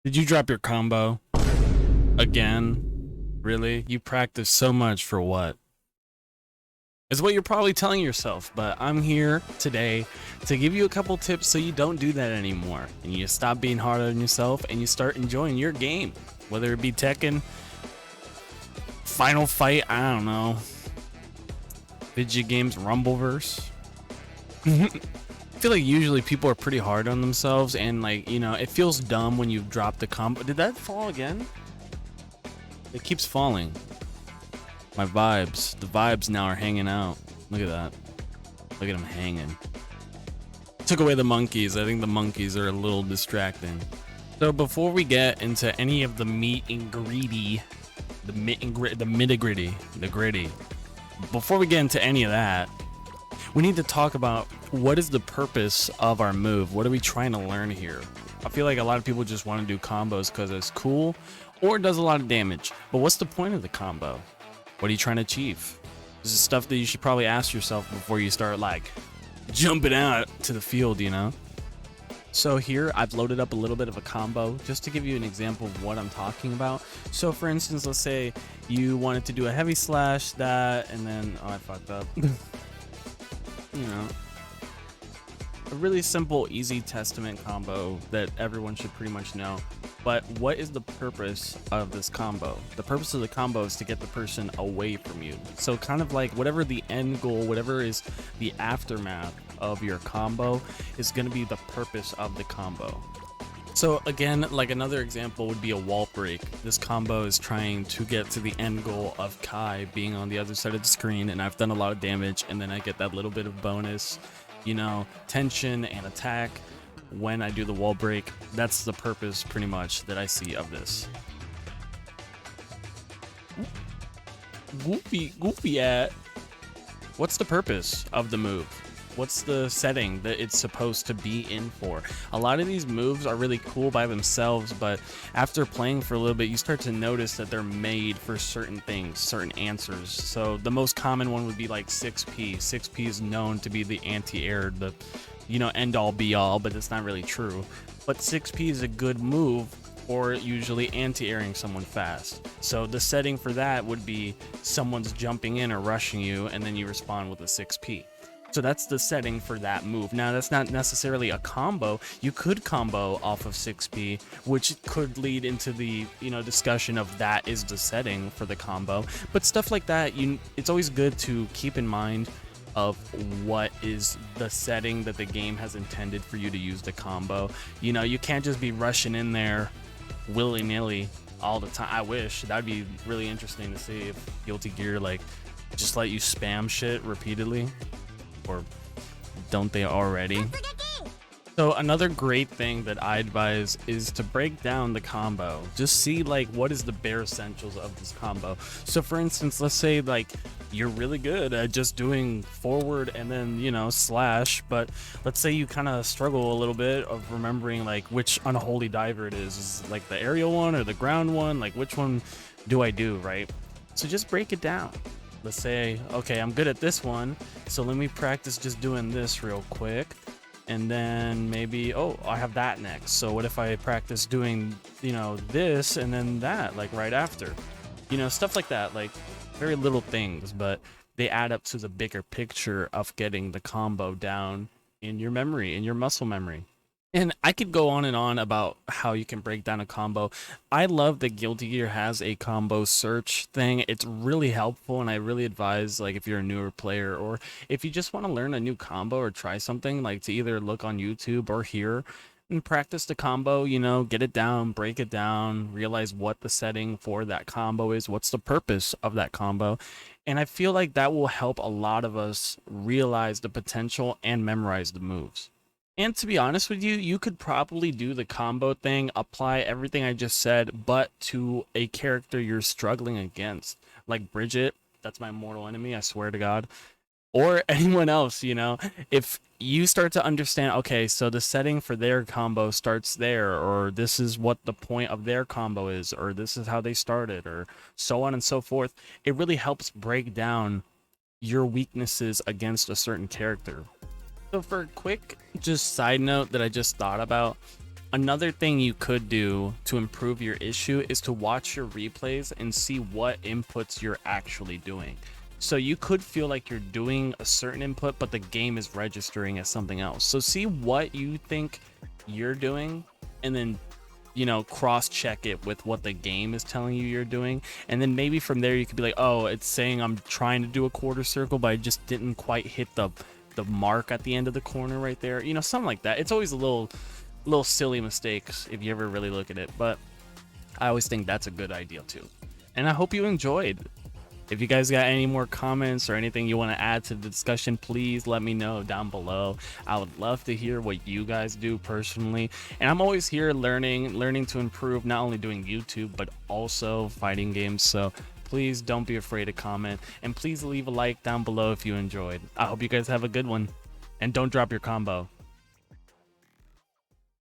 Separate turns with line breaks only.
Did you drop your combo again? Really? You practiced so much for what? Is what you're probably telling yourself, but I'm here today to give you a couple tips so you don't do that anymore and you stop being hard on yourself and you start enjoying your game, whether it be Tekken, Final Fight, I don't know, video games, Rumbleverse. I feel like usually people are pretty hard on themselves and like, it feels dumb when you drop the combo. Did that fall again? It keeps falling. The vibes now are hanging out. Look at that. Look at them hanging. Took away the monkeys. I think the monkeys are a little distracting. So before we get into any of the meat and gritty, the gritty, before we get into any of that, we need to talk about what is the purpose of our move. What are we trying to learn here? I feel like a lot of people just want to do combos because it's cool or it does a lot of damage. But what's the point of the combo? What are you trying to achieve? This is stuff that you should probably ask yourself before you start like jumping out to the field, So here I've loaded up a little bit of a combo just to give you an example of what I'm talking about. So for instance, let's say you wanted to do a heavy slash that, and then, oh, I fucked up. A really simple, easy testament combo that everyone should pretty much know. But what is the purpose of this combo? The purpose of the combo is to get the person away from you. So kind of like whatever the end goal, whatever is the aftermath of your combo is going to be the purpose of the combo. So again, like another example would be a wall break. This combo is trying to get to the end goal of Kai being on the other side of the screen, and I've done a lot of damage, and then I get that little bit of bonus, tension and attack when I do the wall break. That's the purpose pretty much that I see of this. Goofy at. What's the purpose of the move? What's the setting that it's supposed to be in for? A lot of these moves are really cool by themselves, but after playing for a little bit, you start to notice that they're made for certain things, certain answers. So the most common one would be like 6P. 6P is known to be the anti-air, the end all be all, but it's not really true. But 6P is a good move for usually anti-airing someone fast. So the setting for that would be someone's jumping in or rushing you, and then you respond with a 6P. So that's the setting for that move. Now, that's not necessarily a combo. You could combo off of 6P, which could lead into the, discussion of that is the setting for the combo. But stuff like that, it's always good to keep in mind of what is the setting that the game has intended for you to use the combo. You can't just be rushing in there willy-nilly all the time. I wish. That'd be really interesting to see if Guilty Gear just let you spam shit repeatedly. Or don't they already? So another great thing that I advise is to break down the combo. Just see what is the bare essentials of this combo. So for instance, let's say you're really good at just doing forward and then slash, but let's say you kind of struggle a little bit of remembering which unholy diver it is the aerial one or the ground one, which one do I do, right? So just break it down. Let's say, okay, I'm good at this one, so let me practice just doing this real quick. And then maybe, oh, I have that next. So what if I practice doing, this and then that, right after? Stuff like that, very little things, but they add up to the bigger picture of getting the combo down in your memory, in your muscle memory. And I could go on and on about how you can break down a combo. I love that Guilty Gear has a combo search thing. It's really helpful, and I really advise, if you're a newer player or if you just want to learn a new combo or try something, to either look on YouTube or here and practice the combo, get it down, break it down, realize what the setting for that combo is, what's the purpose of that combo. And I feel like that will help a lot of us realize the potential and memorize the moves. And to be honest with you, you could probably do the combo thing, apply everything I just said, but to a character you're struggling against. Like Bridget, that's my mortal enemy, I swear to God. Or anyone else, if you start to understand, okay, so the setting for their combo starts there, or this is what the point of their combo is, or this is how they started, or so on and so forth, it really helps break down your weaknesses against a certain character. So for a quick just side note that I just thought about, Another thing you could do to improve your issue is to watch your replays and see what inputs you're actually doing. So you could feel like you're doing a certain input, but the game is registering as something else. So see what you think you're doing, and then, you know, cross check it with what the game is telling you you're doing. And then maybe from there you could be like, oh, it's saying I'm trying to do a quarter circle, but I just didn't quite hit the mark at the end of the corner right there. You know, something like that. It's always a little silly mistakes if you ever really look at it, but I always think that's a good idea too. And I hope you enjoyed. If you guys got any more comments or anything you want to add to the discussion, please let me know down below. I would love to hear what you guys do personally. And I'm always here learning to improve, not only doing YouTube, but also fighting games. So please don't be afraid to comment, and please leave a like down below if you enjoyed. I hope you guys have a good one, and don't drop your combo.